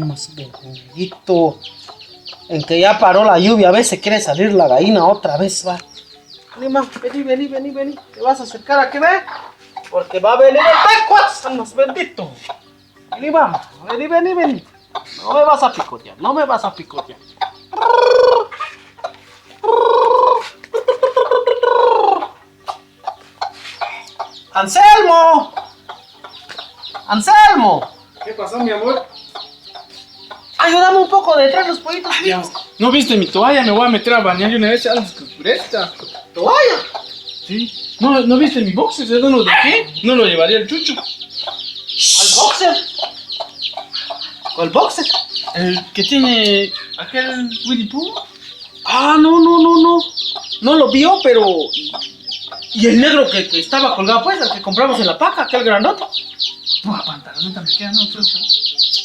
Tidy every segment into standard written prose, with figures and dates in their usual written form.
más bendito. En que ya paró la lluvia, a veces quiere salir la gallina otra vez, va. Lima, vení. ¿Te vas a acercar a que ve? Porque va a venir el Tecuas, San más bendito. Lima, vení. No me vas a picotear. ¡Anselmo! ¿Qué pasó, mi amor? Ayúdame un poco de traer los pollitos. ¿No viste mi toalla? Me voy a meter a bañar y una vez antes que oscurezca. ¿Toalla? Sí. ¿No viste mi boxer? ¿De dónde lo dejé? No lo llevaría el chucho. ¿Al boxer? ¿Cuál boxer? El que tiene aquel Winnie Pooh. Ah, no. No lo vio, pero... ¿Y el negro que estaba colgado, pues? El que compramos en la paca, aquel grandote. Pua, pantaloneta me queda, no, chucho.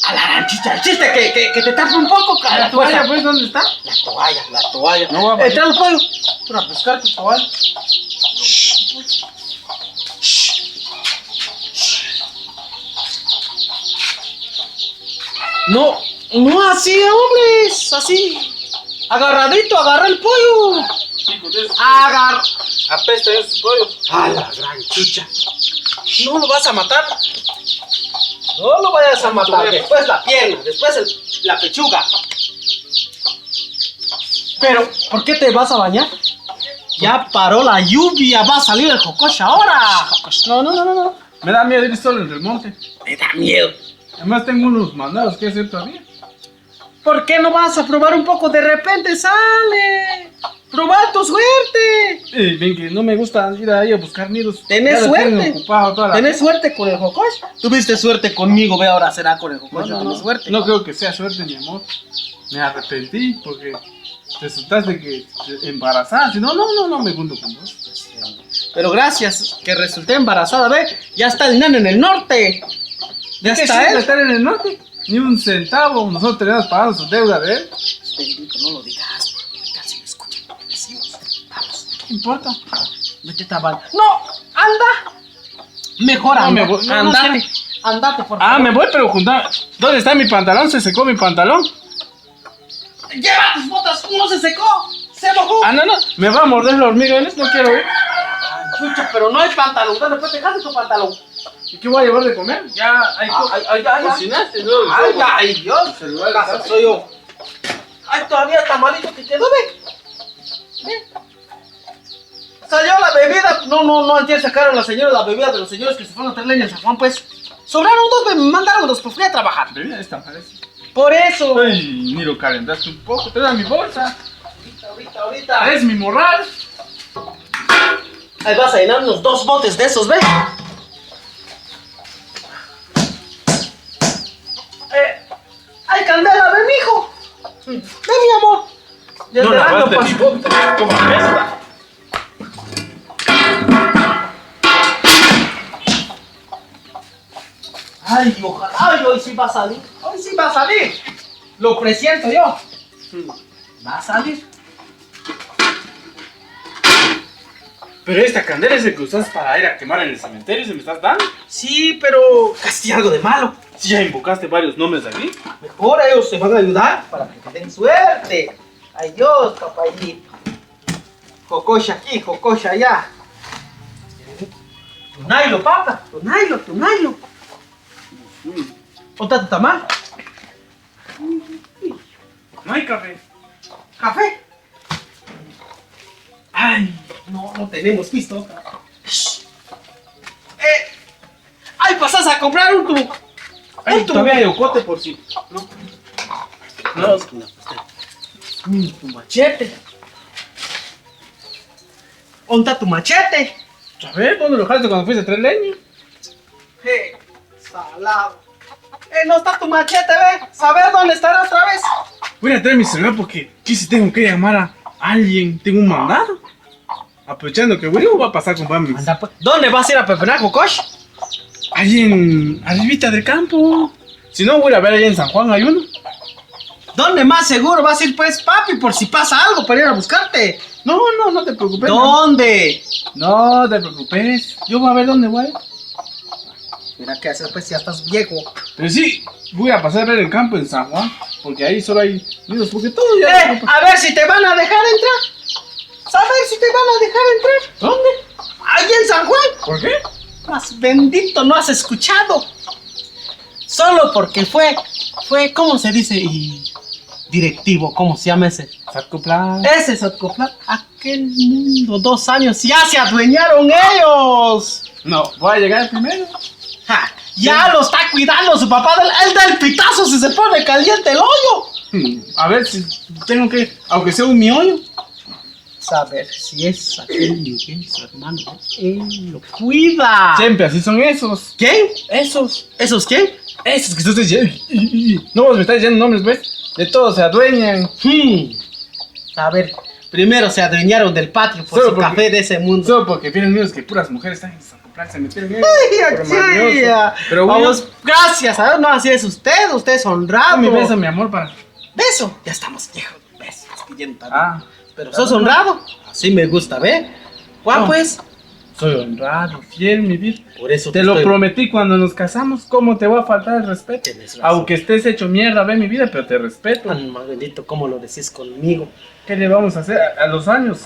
A la ranchita, el chiste que te tape un poco, cara. ¿La toalla, pues, dónde está? La toalla. No va a Trae el pollo para pescar tu toalla. No así, hombres, así. Agarradito, agarra el pollo. Apesta ese pollo. A la gran chucha. No lo vas a matar. No lo vayas a matar. Después la pierna, después la pechuga. Pero, ¿por qué te vas a bañar? Ya paró la lluvia, va a salir el jocosh ahora. No. Me da miedo ir solo en el monte. Me da miedo. Además tengo unos mandados que hacer todavía. ¿Por qué no vas a probar un poco? De repente sale. Probar tu suerte. Ven que no me gusta ir ahí a buscar nidos. Tenés suerte. Tenés Suerte. suerte con el jocosh. Tuviste suerte conmigo, ve, ahora será con el jocosh. No, suerte. No creo que sea suerte, mi amor. Me arrepentí porque resultaste que embarazada. Si no me junto con vos. Pero gracias que resulté embarazada, ve. Ya está el nene en el norte. Ya ¿Qué está sirve él. estar en el norte? Ni un centavo. Nosotros tenemos pagando su deuda de él. Bendito, no lo digas. Casi me escuchan. Decimos. Vamos. ¿Qué importa? Vete tabal. No, anda. Mejor No, anda. me voy. No, Andate. Andate, por favor. Ah, me voy, pero juntar. ¿Dónde está mi pantalón? Se secó mi pantalón. Lleva tus botas. No se secó. Se mojó. Ah, no. Me va a morder la hormiga. No quiero ir. Chucha, pero no hay pantalón. Después te dejaste tu pantalón. ¿Y qué voy a llevar de comer? Ya hay cocinaste, ¿no? Ay, Dios. Casa soy yo. Ay, todavía está malito que quedó, ve. Salió la bebida. No, antes sacaron la señora la bebida de los señores que se fueron a traer leña en San Juan, pues. Sobraron dos, me mandaron dos, pues fui a trabajar. Bebida esta parece. Por eso. Ay, ni lo calentaste un poco. Te da mi bolsa. Ahorita. Es mi morral. Ahí vas a llenar unos 2 botes de esos, ¿ves? ¡Ay, candela, ven, mijo! Ven, mi amor. Desde el año pasado. Como apesta. Ay, ojalá. Ay, hoy sí va a salir. Hoy sí va a salir. Lo presiento yo. Va a salir. Pero esta candela es el que usas para ir a quemar en el cementerio. ¿Se me estás dando? Sí, pero casi algo de malo. Si ya invocaste varios nombres aquí. Mejor ellos te van a ayudar para que te den suerte. Ay, Dios, papayito. Jococha aquí, jococha allá. Tunailo, papa. Tunailo. ¿Dónde está tu tamal? No hay café. ¿Café? Ay, no tenemos pisto. Ay, pasas a comprar un tubo. Ay, todavía hay ocote por si. No, tu machete. ¿Dónde está tu machete? A ver, ¿dónde lo dejaste cuando fuiste a traer leña? Salado. No está tu machete, ve. Saber dónde estará otra vez. Voy a traer mi celular porque aquí sí tengo que llamar a alguien. Tengo un mandado. Aprovechando que Willy va a pasar con Bambi. Anda, pues. ¿Dónde vas a ir a pepenar, Jocosh? Ahí en arribita del campo. Si no, voy a ver allá en San Juan, hay uno. ¿Dónde más seguro vas a ir, pues, papi? Por si pasa algo para ir a buscarte. No te preocupes. ¿Dónde? No te preocupes. Yo voy a ver dónde voy. Mira qué haces, pues ya estás viejo. Pero sí, voy a pasar a ver el campo en San Juan, porque ahí solo hay nidos, porque todo ya... A ver si te van a dejar entrar. A ver si te van a dejar entrar. ¿Dónde? Ahí en San Juan. ¿Por qué? Más bendito, no has escuchado. Solo porque fue, ¿cómo se dice? Y directivo, ¿cómo se llama ese? Satcoplan. Ese Satcoplan, aquel mundo, 2 años, ya se adueñaron ellos. No, voy a llegar primero. Ja, ya lo está cuidando su papá, él da el pitazo si se pone caliente el hoyo. A ver si tengo que, aunque sea un miollo. Saber si es aquel Miguel, su hermano, él lo cuida. Siempre así son esos. ¿Quién? Esos. ¿Esos quién? Esos que tú estás diciendo. No, me estás diciendo nombres, ¿ves? De todos se adueñan. A ver, primero se adueñaron del patio por Solo su porque- café de ese mundo. Solo porque vienen niños que puras mujeres están en Satcoplan, se metieron en Ay, por achilla. mañoso. Pero bueno, Vamos, gracias a Dios, no, así es usted es honrado. mi beso, mi amor, para... Beso. Ya estamos viejos, besos, pidiendo también. Ah, Pero sos honrado. Así me gusta, ¿ve? Juan, No. pues. soy honrado, fiel, mi vida. Por eso Te lo estoy- prometí cuando nos casamos, ¿cómo te va a faltar el respeto? Tienes razón. Aunque estés hecho mierda, ve mi vida, pero te respeto. Tan más bendito, ¿cómo lo decís conmigo? ¿Qué le vamos a hacer a los años?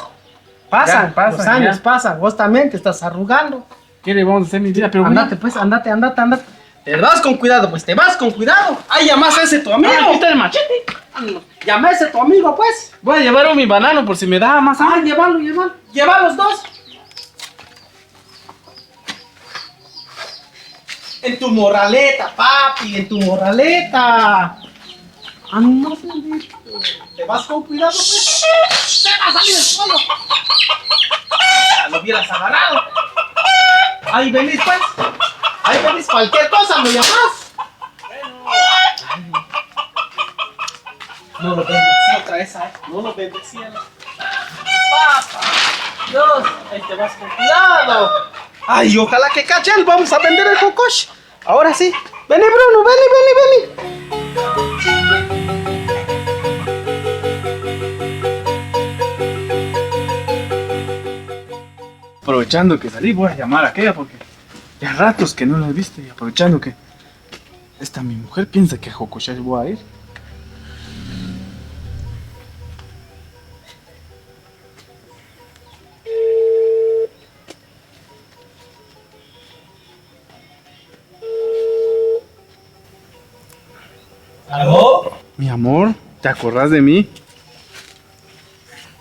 Pasan, Ya, pasan, los años ya. pasan. Vos también te estás arrugando. ¿Qué le vamos a hacer mi vida? Pero Andate, pues, andate. Te vas con cuidado, pues, te vas con cuidado. Ay, llamas a ese tu amigo. aquí está el machete. Llama a ese tu amigo, pues. Voy a llevar mi banano por si me da más hambre. Ay, llévalo. Lleva los dos. En tu morraleta, papi, en tu morraleta. Ah, no, bendito. Te vas con cuidado, pues. Te vas a salir del suelo. Ya lo hubieras agarrado. Ahí venís, pues. Ahí venís, cualquier cosa me llamás. No lo bendecí otra vez, ¿sabes? No lo bendecí. Papá, Dios, ahí te vas con cuidado. Ay, ojalá que cache él. Vamos a vender el cocosh. Ahora sí. Vení, Bruno, vení. Aprovechando que salí, voy a llamar a aquella porque ya ratos que no la he visto y aprovechando que esta mi mujer piensa que a Jocoshash voy a ir. ¿Aló? Mi amor, ¿te acordás de mí?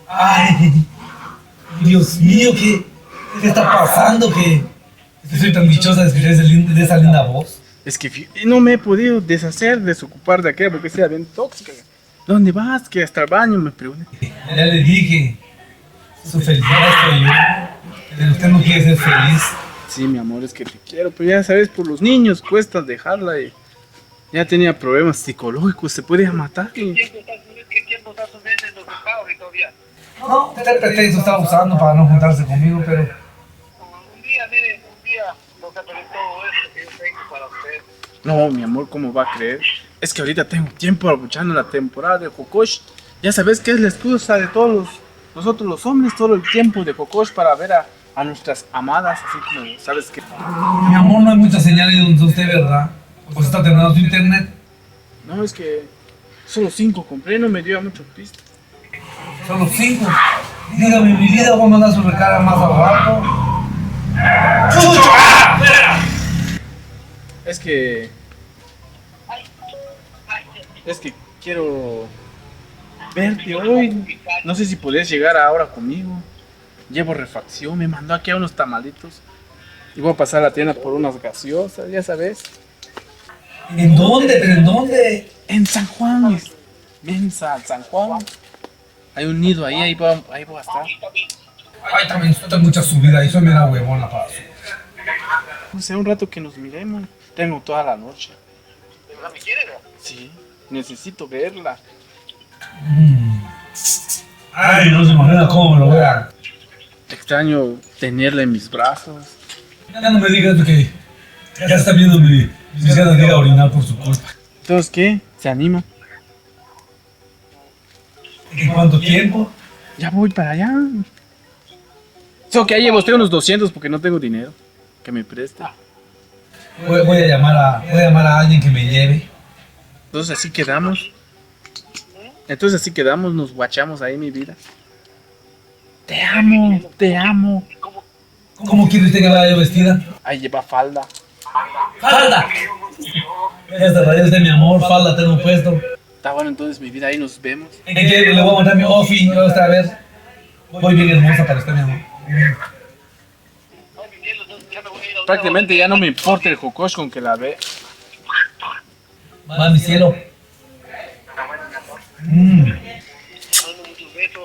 Ay, Dios mío, ¿qué está pasando? Que soy tan dichosa de escuchar de esa linda voz. Es que no me he podido desocupar de aquella porque sea bien tóxica. ¿Dónde vas? Que hasta el baño me pregunté. Ya le dije, su felicidad estoy yo, pero usted no quiere ser feliz. Sí, mi amor, es que te quiero, pero ya sabes, por los niños cuesta dejarla y ya tenía problemas psicológicos, se puede matar. ¿Qué tiempo está su mente en los estados y todavía? No, usted pretexto está usando para no juntarse conmigo, pero Un día, mire, no se perdió todo eso que yo tengo para usted. No, mi amor, ¿cómo va a creer? Es que ahorita tengo tiempo abuchando la temporada de Jokosh. Ya sabes que es la excusa de todos nosotros los hombres, todo el tiempo de Jokosh para ver a nuestras amadas, así como, ¿sabes qué? mi amor, no hay muchas señales de usted, ¿verdad? Pues está terminando su internet. No, es que solo 5 compré, no me dio muchas pistas. Solo 5. Dígame, mi vida, voy a mandar su recarga más abajo. Es que quiero verte hoy. No sé si podés llegar ahora conmigo. Llevo refacción, me mandó aquí a unos tamalitos. Y voy a pasar a la tienda por unas gaseosas, ya sabes. ¿En dónde? ¿Pero en dónde? En San Juan, mensa, San Juan. Hay un nido ahí, ahí voy a estar. Ay, también está mucha subida y soy media huevona para eso. No sé, un rato que nos miremos. Tengo toda la noche. ¿De verdad me quiere, no? Sí, necesito verla. Ay, no se imagina cómo me lo vean. Extraño tenerla en mis brazos. Ya no me digas que ya está viendo mis ganas de ir a orinar por su culpa. Entonces, ¿qué? ¿Se anima? ¿En cuánto tiempo? Ya voy para allá. Solo que ahí llevo usted unos 200 porque no tengo dinero. Que me presta. Voy a llamar a alguien que me lleve. Entonces así quedamos. Entonces así quedamos, nos guachamos ahí, mi vida. Te amo, te amo. ¿Cómo quiere usted que vaya yo vestida? Ahí lleva falda. ¡Falda! Esta raya usted, mi amor, falda tengo puesto. Está bueno, entonces mi vida, ahí nos vemos. ¿En qué le voy a montar mi ofi? Otra vez. Voy bien hermosa para usted, mi amor. Prácticamente ya no me importa el jocosh con que la ve. Va, mi cielo.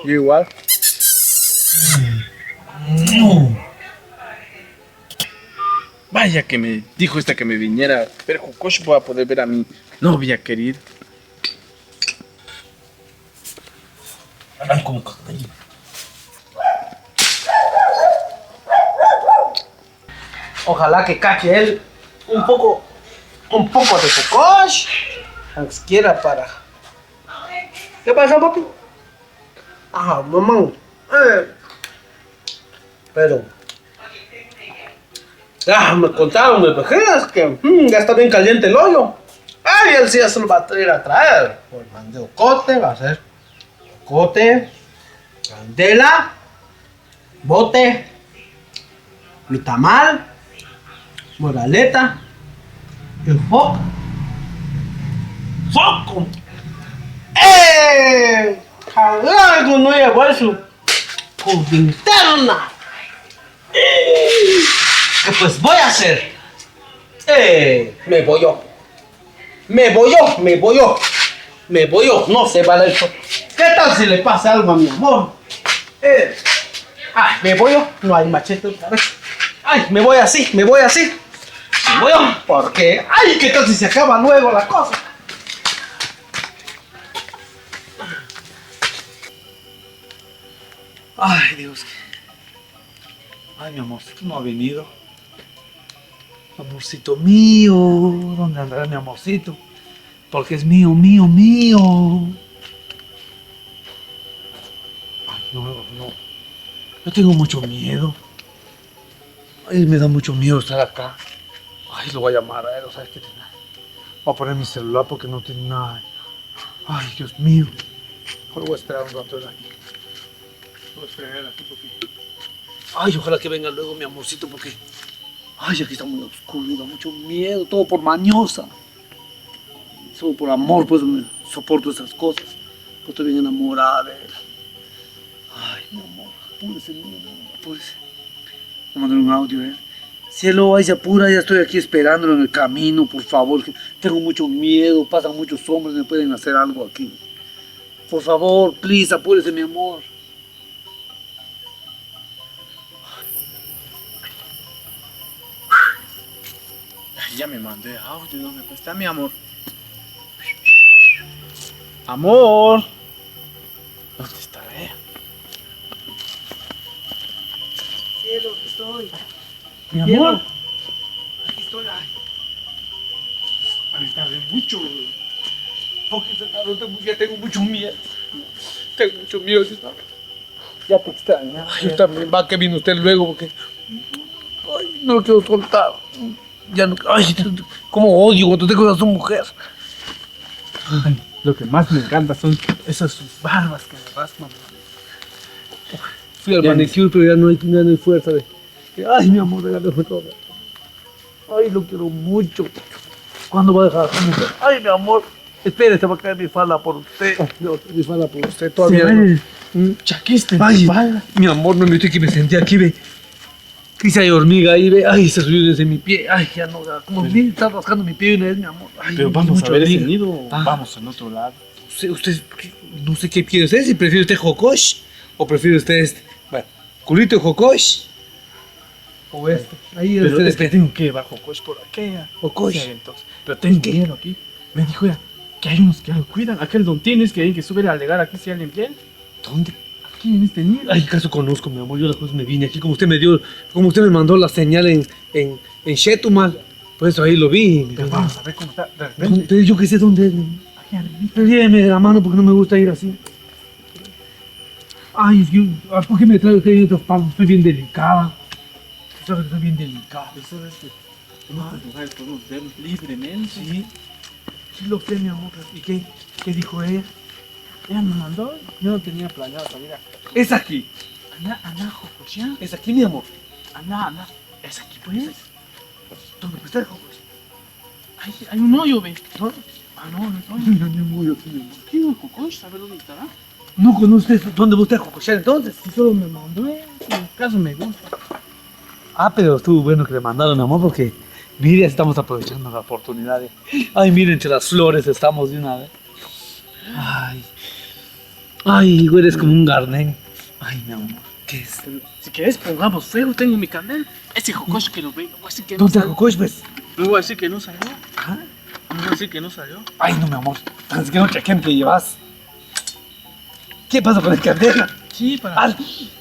Yo igual. Vaya que me dijo esta que me viniera a ver jocosh, voy a poder ver a mi novia querida. Ay, como... Ojalá que cache él un poco de cocosh. Aunque quiera para. ¿Qué pasa, papi? Ajá, mamá. Pero. Ya me contaron mis vejigas que ya está bien caliente el hoyo. Ay, él sí ya se lo va a ir a traer. Pues mandé ocote, va a ser ocote, candela, bote, mi tamal, moraleta, el foco. ¡Foco! Algo no llegó eso. Con linterna. ¿Qué pues voy a hacer? Me voy yo. No se vale eso. ¿Qué tal si le pasa algo a mi amor? Me voy yo. No hay machete otra vez. Ay, me voy así. Me voy yo. Porque, ay, ¿qué tal si se acaba luego la cosa? Ay, Dios. Ay, mi amorcito no ha venido. Amorcito mío. ¿Dónde andará mi amorcito? Porque es mío. Ay, no. Yo tengo mucho miedo. Ay, me da mucho miedo estar acá. Ay, lo voy a llamar a él, ¿sabes qué tiene? Voy a poner mi celular porque no tiene nada. Ay, Dios mío. Ahora voy a esperar un rato aquí. Voy a esperar aquí porque... Ay, ojalá que venga luego mi amorcito porque... Ay, aquí está muy oscuro, me da mucho miedo, todo por mañosa. Solo por amor, pues me soporto esas cosas. Pues estoy bien enamorada de él. Ay, mi amor, apúrese, mi amor, apúrese. Voy a mandar un audio, Cielo, ay, se apura, ya estoy aquí esperándolo en el camino, por favor. Que tengo mucho miedo, pasan muchos hombres, me pueden hacer algo aquí. Por favor, please, apúrese, mi amor. Ay, ya me mandé audio, ¿dónde está mi amor? Amor. ¿Dónde está ella? Cielo, aquí estoy. Mi Cielo, amor. aquí estoy. Ay, Ay, tardé mucho. Porque ya tengo mucho miedo. Tengo mucho miedo. Ya te extraño. Ay, yo también. Va que vino usted luego porque... Ay, no lo quiero soltar. Ya no... Ay, cómo odio cuando tengo a su mujer. Ay, lo que más me encanta son esas sus barbas que me raspan. Fui al manicure, pero ya no hay fuerza de... Ay, mi amor, regálame todo. Ay, lo quiero mucho. ¿Cuándo va a dejar a su mujer? Ay, mi amor. Espérese, va a caer mi falda por usted. No, mi falda por usted todavía. Chaquiste. Ay, mi amor, no me estoy que me sentí aquí, ve. Quizá hay hormiga ahí, ve. Ay, se subió desde mi pie. Ay, ya no, como bien está rascando mi pie una vez, mi amor. Ay, Pero vamos a mucho ver ese hormiga. nido o Ah. vamos en otro lado. Usted, no sé qué quiere usted, si prefiere usted jocosh o prefiere usted este. Bueno, culito de jocosh o este. Ahí Pero usted es que tengo que llevar jocosh por aquella. Jocosh. Sí, entonces. Pero tengo miedo aquí. Me dijo ya que hay unos que lo cuidan. Aquel don tienes que hay que subir a alegar aquí si alguien viene. ¿Dónde? Aquí en este nido. Ay, caso conozco, mi amor. Yo las cosas me vine aquí como usted me dio, como usted me mandó la señal en Chetumal. Por eso ahí lo vi. Pero vamos a ver cómo está. De repente. Pero yo que sé dónde es. Aquí arriba. Pero lléveme de la mano porque no me gusta ir así. Ay, ¿por qué me trae usted estos palos? Estoy bien delicada. Sabes que estoy bien delicada. Eso es que En otros lugares podemos ver libremente. Sí. Sí lo sé, mi amor. ¿Y qué dijo ella? Ella me mandó, yo no tenía planeado salir a... Es aquí. Anda, Jocochea. Es aquí, mi amor. Anda. Es aquí, pues. ¿Dónde está el Jocoche? Hay un hoyo, ve. ¿No? Ah, no es hoyo. No, ni un hoyo aquí, mi amor. ¿Qué es Jocoche? ¿Sabes dónde estará? ¿No conoces dónde va usted a Jocochar entonces? Si solo me mandó, si en caso me gusta. Ah, pero estuvo bueno que le mandaron, mi amor, porque mire, estamos aprovechando la oportunidad. Ay, miren, entre las flores estamos de una vez. Ay, güey, eres como un garnén. Ay, mi amor, ¿qué es? Si quieres, pongamos fuego, tengo mi candela. Ese Jocoche que lo ve, voy a decir que no ¿Dónde está salió. Jocoche, pues? Le voy a decir que no salió. Ah. Le voy a decir que no salió. Ay, no, mi amor, tan siquiera no chequen que llevas. ¿Qué pasa con el candela? Sí, Ah,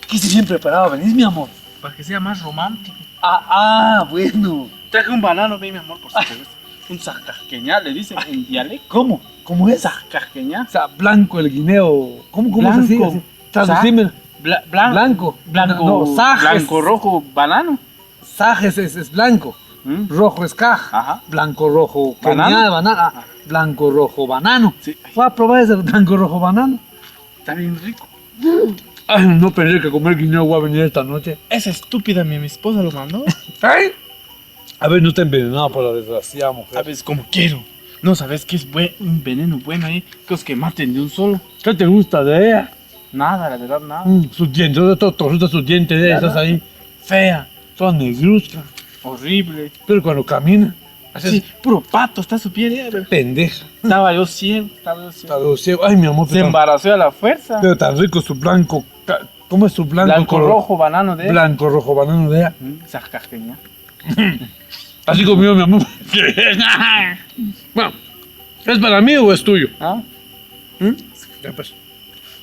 quise bien preparado, venís, mi amor. para que sea más romántico. Bueno. Traje un banano, ve, mi amor, por si te gusta. Un zacasqueñá, le dicen en dialecto. ¿Cómo? ¿Cómo es? Zacasqueñá. O sea, blanco el guineo. ¿Cómo Blanco. se dice? Traducime. Blanco. No, saj es- Blanco, rojo, banano. Saj es blanco. ¿Mm? Rojo es caj. Ajá. Blanco, rojo, Banano. cañada, banana. Blanco, rojo, banano. Sí. ¿Fue a probar ese blanco, rojo, banano? Está bien rico. Ay, no pensé que comer guineo voy a venir esta noche. Esa estúpida mi esposa lo mandó. ¿Ay? A ver, no está envenenado por la desgraciada mujer. Sabes como quiero. No sabes que es un veneno bueno ahí. Cosas que maten de un solo. ¿Qué te gusta de ella? Nada, la verdad, nada. Sus dientes, de todo trocitos sus dientes de esas ahí. Fea, toda negruzca. Horrible. Pero cuando camina, hace Sí, puro pato, está su piel. pendeja. Estaba yo ciego. Está de ciego. Ay, mi amor, Se embarazó a la fuerza. pero tan rico su blanco. ¿Cómo es su blanco? Blanco, color? rojo, banano de él. Blanco, rojo, banano de ella. Zacasqueñá. Así comió mi amor. Bueno, ¿es para mí o es tuyo? ¿Ah? Ya pues.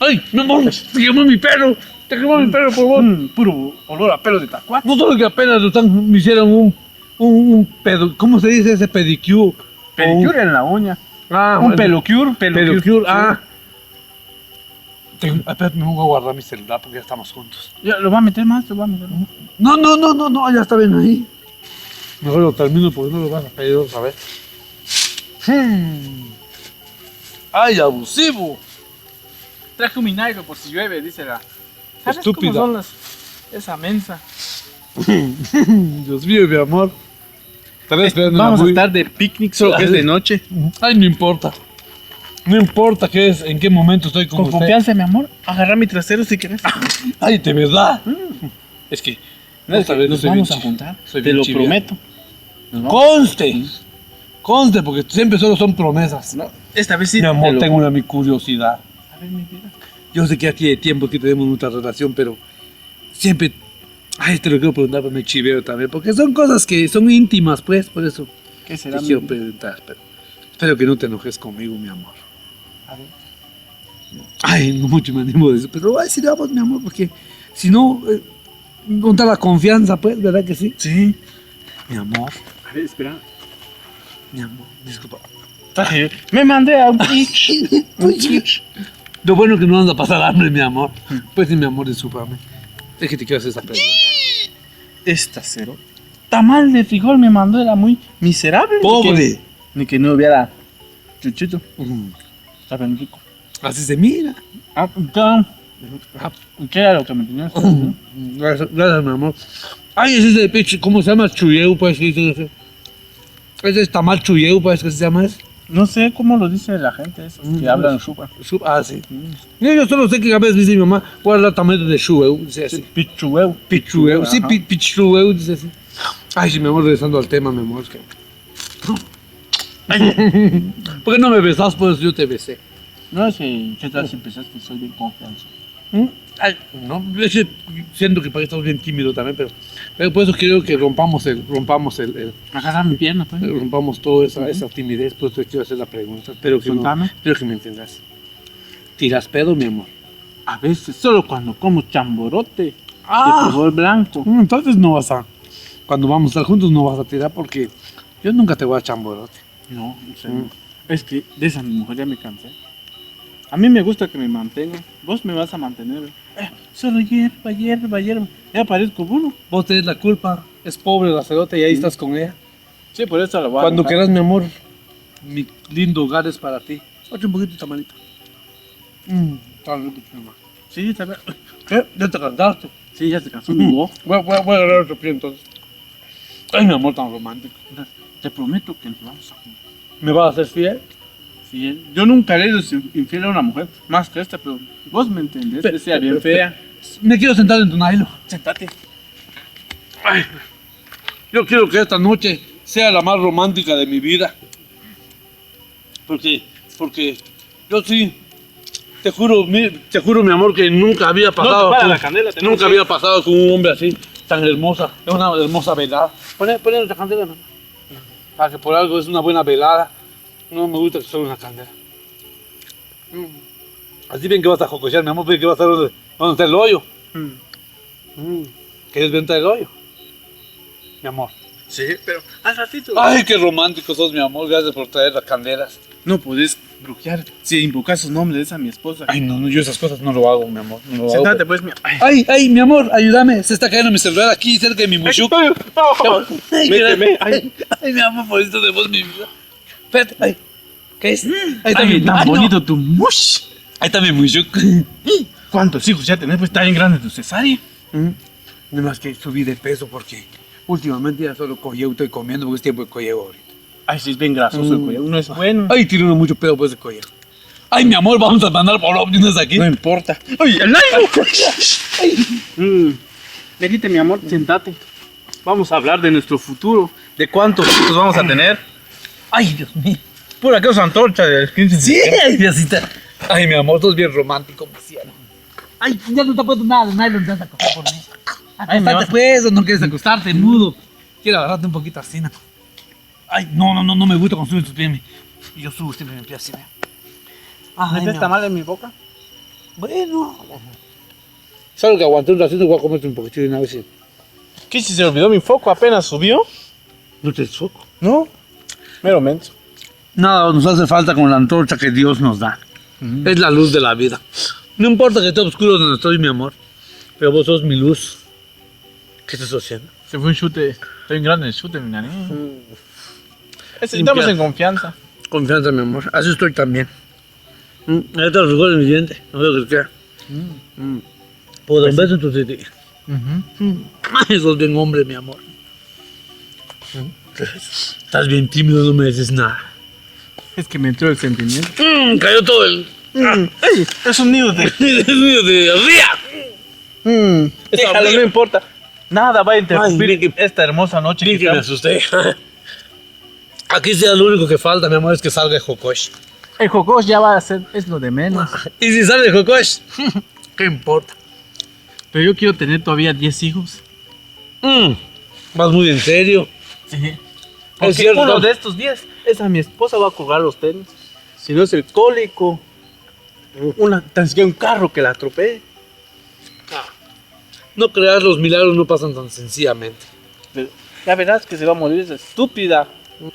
Ay, mi amor, te quemó mi pelo. Te quemó mi pelo, por favor. Puro olor a pelo de tacuache. No solo que apenas me hicieron un pedo. ¿Cómo se dice ese pedicure? Pedicure en la uña. Ah, Un bueno. pelocure. Pedicure, ah. Espérate, me voy a guardar mi celular porque ya estamos juntos. Ya, lo va a meter más, lo va a meter más. No, ya está bien ahí. Mejor lo termino porque no lo vas a pedir otra vez. ¡Ay, abusivo! Traje un vinagre por si llueve, dice la. ¿Sabes Estúpida. cómo son las? Esa mensa. Dios mío, mi amor. Estaré esperando Vamos a una estar de picnic, solo que es de noche. Ay, no importa. No importa qué es, en qué momento estoy con Con usted. confianza, mi amor. Agarrar mi trasero si quieres. Ay, de verdad. Es que esta vez Nos soy vamos bien a juntar. soy Te bien lo chiviado. prometo. Nos vamos. Conste. Conste, porque siempre solo son promesas. No, esta vez sí. Mi amor, te lo- tengo una mi curiosidad. A ver, mi vida. Yo sé que aquí hay tiempo que tenemos nuestra relación, pero siempre. Ay, te lo quiero preguntar, pero me chiveo también. Porque son cosas que son íntimas, pues, por eso ¿Qué te será? quiero mi- preguntar. Pero espero que no te enojes conmigo, mi amor. A ver. Ay, no mucho me animo de eso, pero lo voy a decir a vos, mi amor, porque si no, contra la confianza, pues, ¿verdad que sí? Sí. Mi amor, A ver, espera. mi amor, disculpa. Traje. Me mandé a un Lo bueno que no anda a pasar hambre, mi amor. Pues sí, mi amor, discúlpame. Es que te quiero hacer esa pregunta. Esta cero. Tamal de frijol me mandó, era muy miserable. ¡Pobre! Ni que no hubiera chuchito. Mm, Está bien rico. Así se mira. Ah, ¿qué era lo que me tenías que decir? Gracias, gracias, mi amor. Ay, ese es de pecho, ¿cómo se llama? Chuyeu, pues, que dicen ese. Ese es tamal chuyeu, pues, que se llama ese. No sé cómo lo dice la gente, esos que hablan chupa. Sí. Yo solo sé que a veces dice mi mamá, voy a dar tamal de chuyeu, dice así. Pichueu. Pichueu, sí, Ajá. pichueu, dice así. Ay, sí, mi amor, regresando al tema, mi amor, es que... ¿Por qué no me besas? Pues yo te besé. No sé, ¿qué tal si empezaste? Soy bien confianza. Ay, no, es que siento que estás bien tímido también, pero por eso quiero que rompamos Agarra mi pierna, pues. rompamos toda esa timidez, por eso te quiero hacer la pregunta. Espero que, Contame. espero que me entendas. ¿Tiras pedo, mi amor? A veces, solo cuando como chamborote de Ah, frijol blanco. entonces no vas a... Cuando vamos a estar juntos no vas a tirar porque yo nunca te voy a chamborote. No, en serio. Es que de esa mujer ya me cansé. A mí me gusta que me mantengan. Vos me vas a mantener. Solo hierba. Ya parezco uno. Vos tenés la culpa, es pobre la cerote y ahí estás con ella. Sí, por eso lo voy a Cuando dejar. quieras, mi amor, mi lindo hogar es para ti. Oye, un poquito de tamalito. Está rico, mi amor. Sí, está bien. ¿Qué? ¿Ya te cansaste? Sí, ya se cansó mi voz. Voy a agarrar otro pie entonces. Ay, mi amor, tan romántico. Te prometo que nos vamos a juntar. ¿Me vas a hacer fiel? Sí, yo nunca le he sido infiel a una mujer, más que esta, pero vos me entendés, que sea bien fea. Me quiero sentar en tu nylon. Sentate. Ay, yo quiero que esta noche sea la más romántica de mi vida. Porque yo sí, te juro, mi amor, que nunca había pasado, la candela. nunca había pasado con un hombre así, tan hermosa. Es una hermosa velada. Poné otra candela, mamá. Para que por algo es una buena velada. No me gusta que solo una candela. Así bien que vas a jocosear, mi amor, bien que vas a estar donde está el hoyo. ¿Quieres ver el hoyo? Mi amor. Sí, pero al ratito. Ay, qué romántico sos, mi amor. Gracias por traer las candelas. No podés brujear si invocas sus nombres a mi esposa. Ay, no, yo esas cosas no lo hago, mi amor. No lo hago. Sentate, pues, mi. Ay, Ay, mi amor, ayúdame. Se está cayendo mi celular aquí cerca de mi mushuk. méteme. Ay, mi amor, por eso de vos, mi vida. Espérate, ay. ¿Qué es? Ahí está Ay, mi tan ay, no. bonito tu mush. Ahí está mi mushuk. ¿Cuántos hijos ya tenés? Pues está bien grande tu cesárea. No más que subí de peso porque últimamente ya solo colleo estoy comiendo porque es tiempo de colleo ahorita. Ay, sí, es bien grasoso el cuello. No es bueno. Ay, tiene uno mucho pedo por ese colleo. Ay, mi amor, vamos a mandar por óptimas aquí. No importa. ¡Ay, el nylon! Venite, mi amor, sentate. Vamos a hablar de nuestro futuro. De cuántos hijos vamos a tener. Ay, Dios mío. Pura que usa antorcha del 15 de Sí, septiembre. ay, Diosita. Ay, mi amor, sos bien romántico, mi cielo. Ay, ya no te puedo nada de nylon, te vas a acostar por mí. Acostarte pues, o no quieres acostarte, mudo. Quiero agarrarte un poquito así, ¿no? Ay, no me gusta cuando subes tus pies. Y yo subo siempre mi pie así, ¿ve? Ay, ¿Metes mi esta amor. mal en mi boca? Bueno. Solo que aguanté un ratito, voy a comerte un poquito de una vez. ¿Qué si se olvidó mi foco? ¿Apenas subió? No te soco. No. Mero menso. Nada nos hace falta con la antorcha que Dios nos da. Es la luz de la vida. No importa que esté oscuro donde estoy, mi amor, pero vos sos mi luz. ¿Qué estás haciendo? Se fue un chute. Estoy en grande el chute, mi nariz. Estamos Limpiar. en confianza. Confianza, mi amor. Así estoy también. Ahí está el rigor de mi diente. No sé qué queda. Puedo dar un beso en tu titi. Ay, sos bien hombre, mi amor. Estás bien tímido, no me dices nada. Es que me entró el sentimiento. Cayó todo el... ¡Ey! Es un nido de. Es mío de arriba. Déjalo, no importa. Nada va a interrumpir Ay, esta hermosa noche Bien que que me estamos. asusté. Aquí sea lo único que falta, mi amor, es que salga el Jokosh. El Jokosh ya va a ser, es lo de menos. Y si sale el Jokosh, ¿qué importa? Pero yo quiero tener todavía 10 hijos. Vas muy en serio. Sí. Porque cierto. uno de estos 10 es a mi esposa, va a colgar los tenis. Si no es el cólico. Tan siquiera un carro que la atropelle. No creas, los milagros no pasan tan sencillamente. Pero ya verás que se va a morir esa estúpida.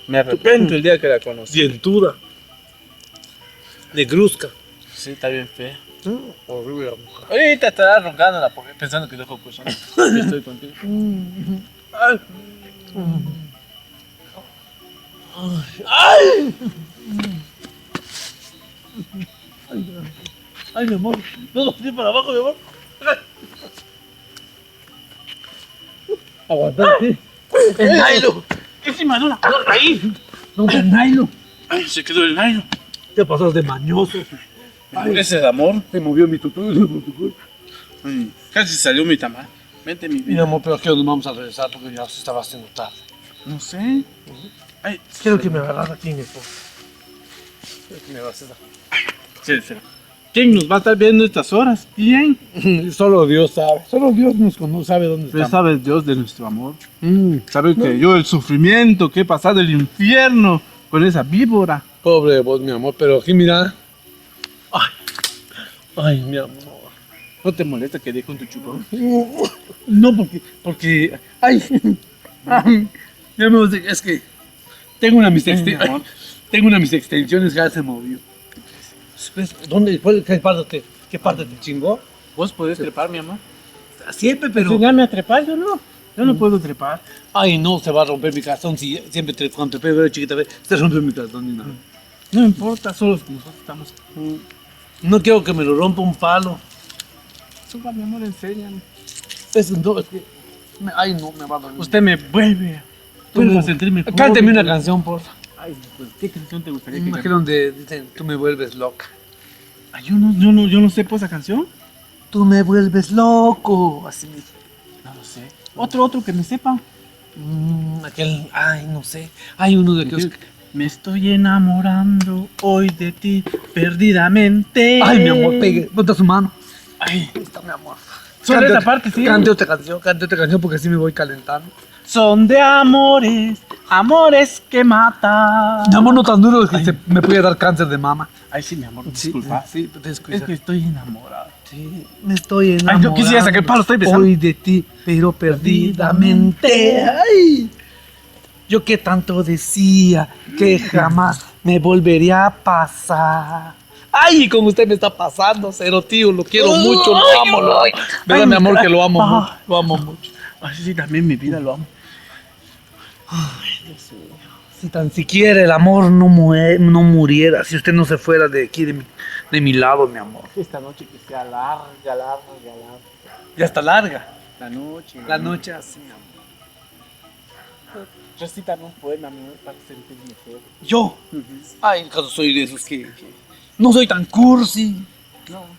Me arrepiento el día que la conocí. Dientuda. Negruzca. Sí, está bien fea. Horrible la mujer. Ahorita estará roncándola porque pensando que dejo cosas. Estoy contigo. Ay, mi amor. No lo tires para abajo, mi amor. Aguantate. El nylon. Encima de una puerta ahí. No, el nylon. Ay, se quedó el nylon. Te pasas de mañoso. Ese es el amor. Se movió mi tutú. Casi salió mi tamal. Vente, mi Mi vida. amor, pero es que nos vamos a regresar porque ya se estaba haciendo tarde. No sé. Ay, Quiero que me agarras aquí, mi esposa. Quiero que me agarras esa. sí. ¿Quién nos va a estar viendo estas horas? ¿Quién? Solo Dios sabe. Solo Dios nos conoce, sabe dónde Pero estamos. sabe Dios de nuestro amor. Sabe que yo el sufrimiento que he pasado, el infierno con esa víbora. Pobre de vos, mi amor, pero aquí mira. Ay, mi amor. ¿No te molesta que deje un tu chupón? No, porque, ay, ya me gusta, es que tengo una de mis extensiones, tengo una de mis extensiones que ya se movió. ¿Ves? ¿Dónde? ¿Qué parte te chingó? ¿Vos podés trepar, mi amor? Siempre, pero Enseñame a trepar, yo no. Yo no puedo trepar. Ay, no, se va a romper mi calzón. Si siempre cuando te pego de chiquita, se rompe mi calzón ni nada. No importa, solo nosotros estamos. No quiero que me lo rompa un palo. Suba, mi amor, enséñame. Eso no, es que... Ay, no, me va a doler. Usted me vuelve a sentirme joven. Cánteme una canción, porfa. Ay, pues, ¿qué canción te gustaría que Imagino cante? donde dicen, tú me vuelves loca. Ay, yo no sé pues esa canción. Tú me vuelves loco. Así mismo. No lo sé. Otro que me sepa. Aquel, ay, no sé. Hay uno de aquellos... Me estoy enamorando hoy de ti perdidamente. Ay, mi amor, pegue. Ponte su mano. Ay, Está, mi amor. solo esa parte, sí. Cante otra canción porque así me voy calentando. Son de amores, amores que matan. Mi amor, no tan duro que me puede dar cáncer de mama. Ay, sí, mi amor, disculpa. Sí, descuida. Es que estoy enamorado. Sí, me estoy Ay, enamorando. yo quisiera sacar el palo, estoy besando. Hoy de ti, pero perdidamente. Ay, yo que tanto decía que jamás me volvería a pasar. Ay, como usted me está pasando, cero tío, lo quiero mucho, lo amo, lo amo. ¿Verdad, mi amor, que lo amo mucho? Lo amo mucho. Ay, sí, también mi vida lo amo. Si tan siquiera el amor no muriera, si usted no se fuera de aquí, de mi lado, mi amor. Esta noche que sea larga. Ya está larga. La noche. La noche así, mi amor. Recítame un poema, mi amor, para sentir mejor. Yo, ay, caso soy de esos que no soy tan cursi.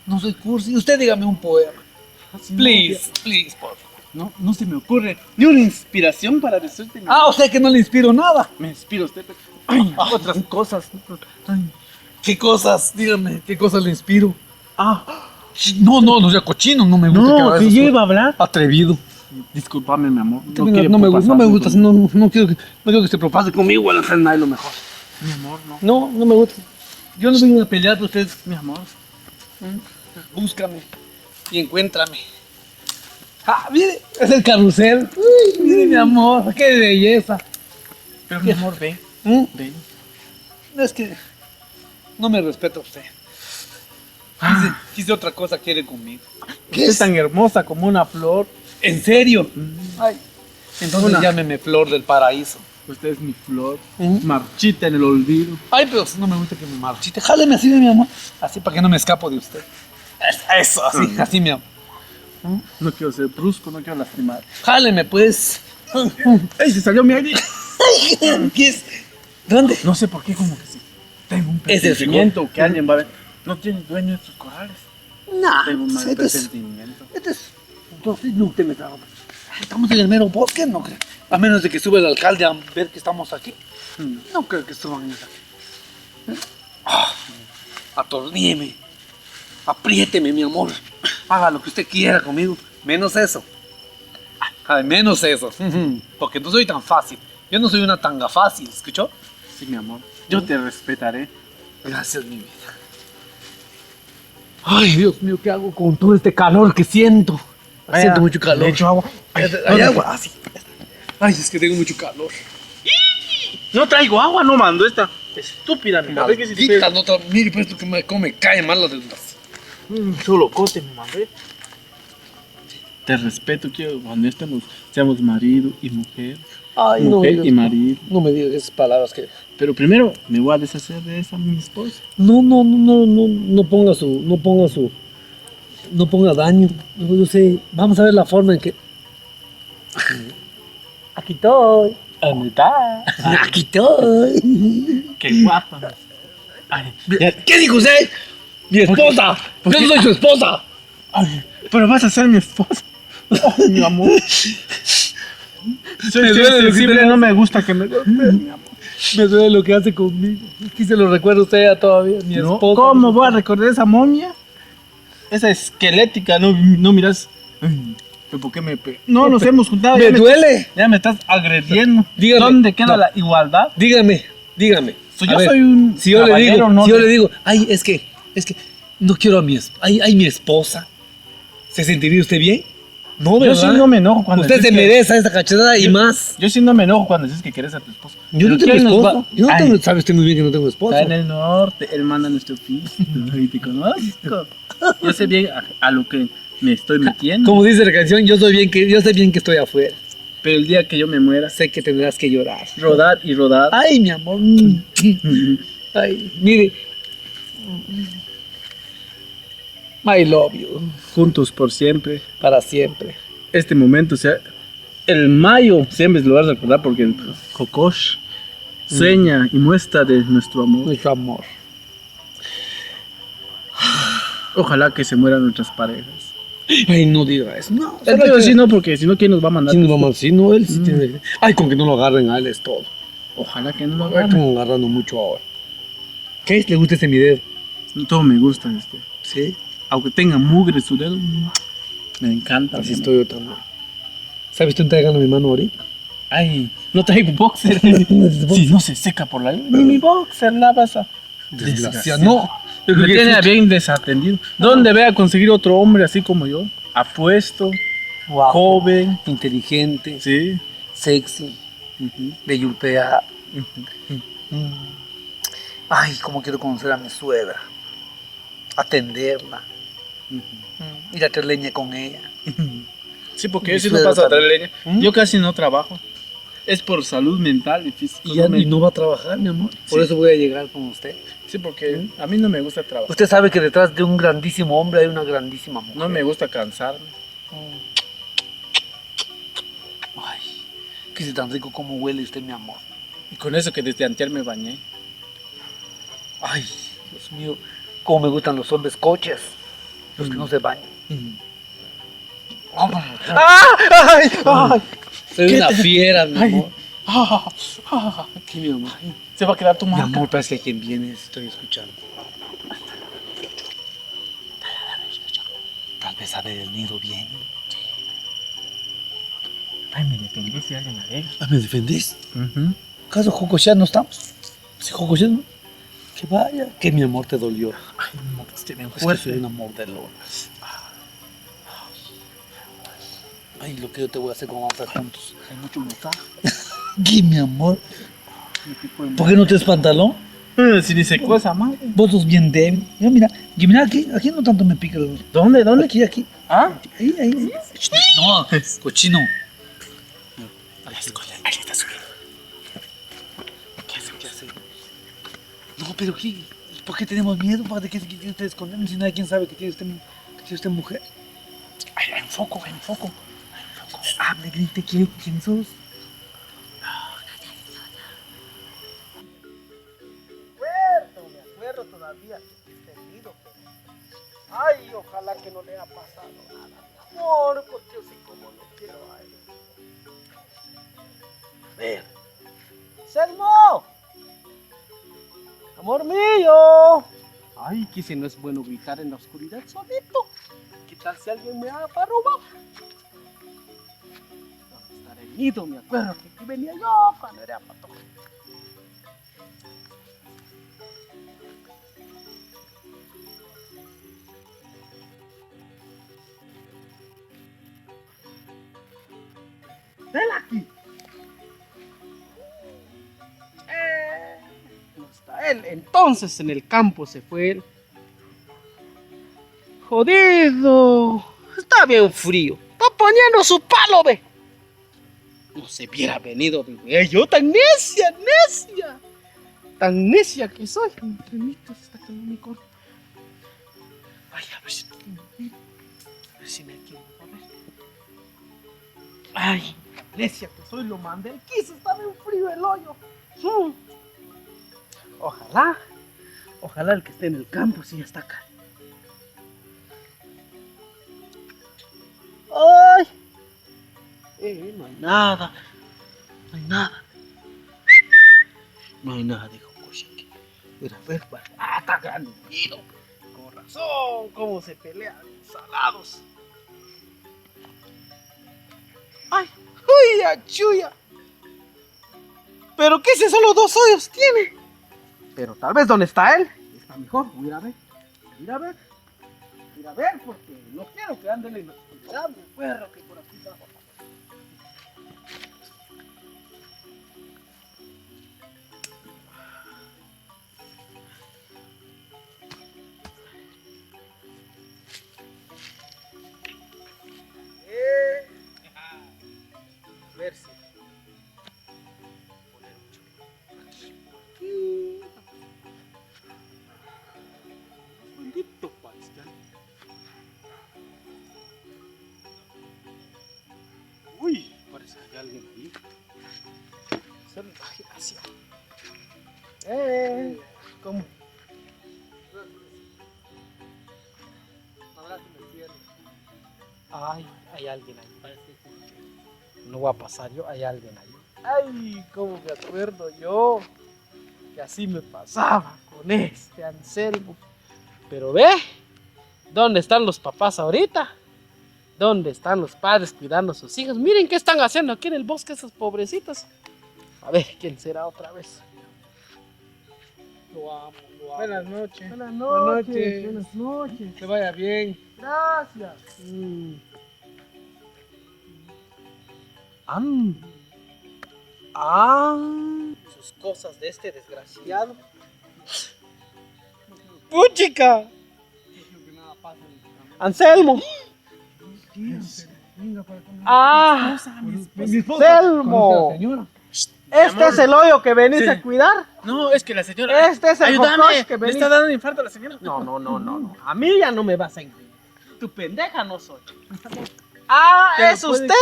No soy cursi. Usted dígame un poema. Please, por favor. No se me ocurre ni una inspiración para decirte. Ah, o sea que no le inspiro nada. Me inspiro a usted. Ay, otras cosas. Ay. ¿Qué cosas? Dígame, ¿qué cosas le inspiro? No sea cochino, no me gusta No, haga que esas yo cosas. iba a hablar. Atrevido. Disculpame, mi amor. No me gusta, no quiero que se propase conmigo a hacer nada de lo mejor. Mi amor, no. No me gusta. Yo no vengo a pelear por ustedes. Mi amor. Búscame y encuéntrame. Mire, es el carrusel. Uy, mire, mi amor, qué belleza. Pero mi amor, ven. Ven. Es que no me respeta usted. Quise otra cosa, quiere conmigo. Usted es tan hermosa como una flor. ¿En serio? Ay, entonces llámeme Flor del Paraíso. Usted es mi flor. Marchita en el olvido. Ay, pero no me gusta que me marchite. Jáleme así, mi amor. Así para que no me escapo de usted. Eso, así, mi amor. No quiero ser brusco, no quiero lastimar. Jáleme, pues. ¡Ay, se salió mi aire! ¿Qué es? ¿Dónde? No sé por qué, como que sí. Tengo un Es el presentimiento que alguien va a ver. No tienes dueño de estos corrales. No, Tengo un mal presentimiento. Usted me trajo. Estamos en el mero bosque, no creo. A menos de que sube el alcalde a ver que estamos aquí. No creo que suban aquí. Atorníeme. Apriéteme, mi amor. Haga lo que usted quiera conmigo. Menos eso. Ay, menos eso. Porque no soy tan fácil. Yo no soy una tanga fácil, ¿escuchó? Sí, mi amor. Yo te respetaré. Gracias, mi vida. Ay, Dios mío, ¿qué hago con todo este calor que siento? Siento mucho calor. ¿Le echo agua? Hay agua. Ah, sí. Ay, es que tengo mucho calor. No traigo agua, no mando esta. Estúpida, mi madre. Que si te Maldita, no mire, pues esto cómo me cae mal la desgracia. solo cote, mi madre. Te respeto, quiero cuando seamos marido y mujer. Ay, Mujer y marido. No me digas esas palabras que... Pero primero me voy a deshacer de esa mi esposa. No ponga daño. No sé, vamos a ver la forma en que... Aquí estoy. ¿Dónde está? Aquí estoy. Qué guapa. Ay, ¿Qué dijo usted? Mi esposa. Yo no soy su esposa. ay, pero vas a ser mi esposa. Ay, mi amor. Soy Me duele lo que sensible, te- no me gusta que me golpeen, mi amor. Me duele lo que hace conmigo. Aquí se lo recuerda usted ya todavía, mi No, esposa. ¿cómo voy a recordar esa momia? Esa esquelética, no miras. Ay, ¿pero por qué me pegas? No, nos hemos juntado. Me ya duele. Ya me estás agrediendo. Dígame. ¿Dónde queda No. la igualdad? Dígame. So, A yo ver, soy un Si yo le caballero, digo, no si yo de- le digo, ay, es que no quiero a mi esposa. Ay, mi esposa. ¿Se sentiría usted bien? No, Yo ¿verdad? sí no me enojo cuando Usted dices se que- merece esa cachetada y más. Yo sí no me enojo cuando dices que quieres a tu esposo. Yo no Pero tengo ¿quién nos esposa. va- Yo no Ay, tengo, sabe usted muy bien que no tengo esposa. está en el norte, él manda nuestro oficio y te conozco. Yo sé bien a lo que me estoy metiendo. Como dice la canción, yo sé bien que estoy afuera. Pero el día que yo me muera, Sé que tendrás que llorar. rodar y rodar. Ay, mi amor. Ay, mire. I love you. Juntos por siempre. Para siempre. Este momento, o sea, el mayo siempre lo vas a recordar porque el Kokosh seña y muestra de nuestro amor. Nuestro amor. Ojalá que se mueran nuestras parejas. Ay, no diga eso. No, El tío sí no, porque si no, ¿quién nos va a mandar? Sí, no, mamá, sí, no, él sí tiene. Ay, con que no lo agarren a él es todo. Ojalá que no lo Están hagan. agarrando mucho ahora. ¿Qué es? ¿Le gusta este mi dedo? Todo me gusta, Sí. aunque tenga mugre su dedo, me encanta. Así estoy yo también. ¿Sabes tú entregando mi mano ahorita? Ay, no traigo boxer. Si no se seca por la lluvia, ni mi boxer la vas a. Desgraciado. No. Yo Me creo que tiene bien desatendido. ¿Dónde voy a conseguir otro hombre así como yo? Apuesto, guapo, joven, inteligente, sí. sexy, de yurpea. Ay, cómo quiero conocer a mi suegra. Atenderla. Ir a traer leña con ella. Sí, porque Mi yo sí no suegra paso a traer también. leña. Yo casi no trabajo. Es por salud mental y física. Y no va a trabajar, mi amor. Por Sí. eso voy a llegar con usted. Sí, porque a mí no me gusta trabajar. Usted sabe que detrás de un grandísimo hombre hay una grandísima mujer. No me gusta cansarme. Ay, que es tan rico como huele usted, mi amor. Y con eso que desde antier me bañé. Ay, Dios mío, cómo me gustan los hombres coches. Los que no se bañan. ¡Ay! ¡Ay! Soy una fiera, mi amor. ¿Qué, mi amor? Se va a quedar tu Mi marca. amor, parece que quien viene estoy escuchando. Tal vez a ver el nido bien. Ay, me defendí si alguien alega. ¿Me defendés? ¿Acaso Jocosha no estamos? Si Jocosha no... Que vaya, que mi amor te dolió. Ay, no, pues te ven Es que fuerte. soy un amor de lona. Ay, lo que yo te voy a hacer cuando vamos a estar juntos. Hay mucho mensaje. ¿Qué, mi amor? ¿Por qué no te pantalón? Si ni se cosa, madre. Vos sos bien débil. Mira aquí no tanto me pica. ¿Dónde? ¿Dónde? Aquí. Ah, Ahí. No, cochino. ahí está subiendo. ¿Qué hace? No, pero ¿qué? ¿Por qué tenemos miedo? ¿Para qué te escondemos si nadie sabe que tiene usted mujer? Ay, enfoco. Hable, grite, ¿quién sos? Me acuerdo todavía que este nido, pero... Ay, ojalá que no le haya pasado nada, mi amor, porque yo sí como lo quiero a él. A ver. ¡Selmo! ¡Amor mío! Ay, que si no es bueno gritar en la oscuridad solito. ¿Qué tal si alguien me haga para robar? ¿Dónde está el nido? Me acuerdo que aquí venía yo cuando era pato. ¡Ven aquí! No está él. Entonces en el campo se fue él. Jodido. Está bien frío. Está poniendo su palo, ve. No se hubiera venido, ve. Yo tan necia. Tan necia que soy. Entremitos hasta que no me corta. Ay, a ver si no tengo miedo. A ver si me quiero. A ver. Ay, necia que soy, lo mandé. El quiso, está bien frío el hoyo. Ojalá el que esté en el campo sí ya está acá. ¡Ay! No hay nada. No hay nada, dijo Koshiki. Mira, a ver, está grande. Con razón, cómo se pelean salados. ¡Ay! ¡Uy, achuya! ¿Pero qué si solo 2 hoyos tiene? Pero tal vez donde está él está mejor. Voy a ir a ver. Porque no quiero que anden en la oscuridad, me perro que por aquí está. A ver Maldito pastel. Uy, parece que hay alguien ahí. Gracias. ¿Cómo? Ay, hay alguien ahí. No va a pasar yo, hay alguien ahí. Ay, cómo me acuerdo yo que así me pasaba con este Anselmo. Pero ve, ¿dónde están los papás ahorita? ¿Dónde están los padres cuidando a sus hijos? Miren qué están haciendo aquí en el bosque esos pobrecitos. A ver, ¿quién será otra vez? Lo amo, lo amo. Buenas noches. Buenas noches. Buenas noches. Que vaya bien. Gracias. Sus cosas de este desgraciado. ¡Puchica! Anselmo. Anselmo. Este es el hoyo que venís Sí. a cuidar. No, es que la señora. Este es el Ayúdame. bocoche que Me venís. está dando un infarto la señora. No. A mí ya no me vas a incluir. Tu pendeja no soy. Ah, Te lo ¿es puede- usted?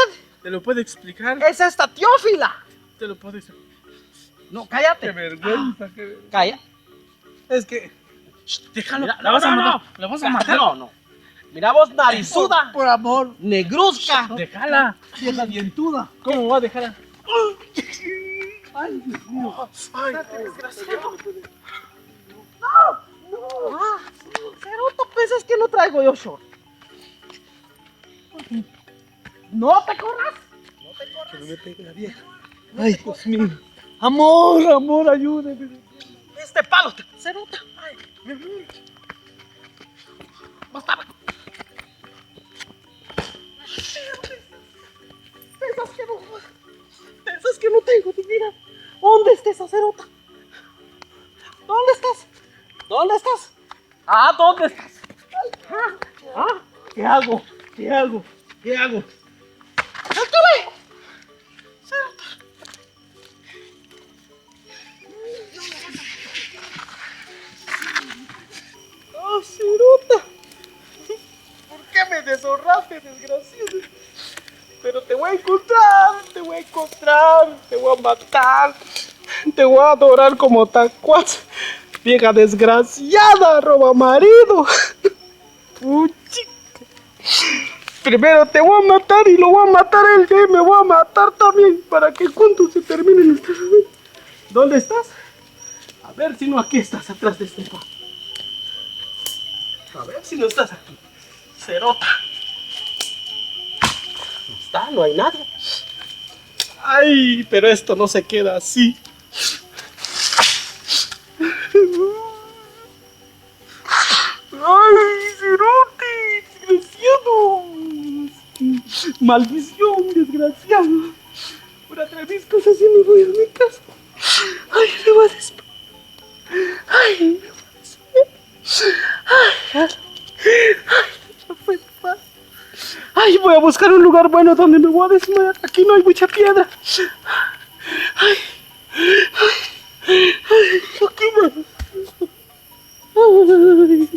¿Te lo puede explicar? Es esta Teófila. Te lo puedo explicar. No, Qué cállate. vergüenza, qué vergüenza. Calla. Es que. Déjalo. Mira, la vas a no, matar. La vas a matar. No. Mira vos, narizuda. Por amor, Negruzca. Déjala. tierra dientuda. ¿Cómo va a dejarla? Ay, Dios mío. Ay, Desgraciado. Ceroto, ¿pensas que no traigo yo short? No te corras. Que no me pegue la vieja. Ay, Dios mío. Amor, ayúdame. Este palo te... Cerota. Ay, mi amor. Basta. Pensas que no tengo dignidad. ¿Dónde está esa cerota? ¿Dónde estás? ¿Dónde estás? Ah, ¿dónde estás? ¿Qué hago? ¡Suéltame! Cerota. ¡Oh, cerota! ¿Por qué me deshonraste, desgraciado? Pero te voy a encontrar, te voy a matar, te voy a adorar como tacuas, vieja desgraciada, roba marido. Puchica. Primero te voy a matar y lo voy a matar él, y me voy a matar también para que juntos se termine nuestra vida. ¿Dónde estás? A ver si no aquí estás, atrás de este pato. A ver si no estás aquí. Cerota. No está, no hay nadie. Ay, pero esto no se queda así. Ay, cerote, desgraciado. Maldición, desgraciado. Por atrás mis cosas y me voy a mi casa. Ay, me voy a desmayar. Ay, me voy a desmayar. Ay, ya fue fácil. Ay, voy a buscar un lugar bueno donde me voy a desmayar. Aquí no hay mucha piedra. Ay, aquí no. Ay.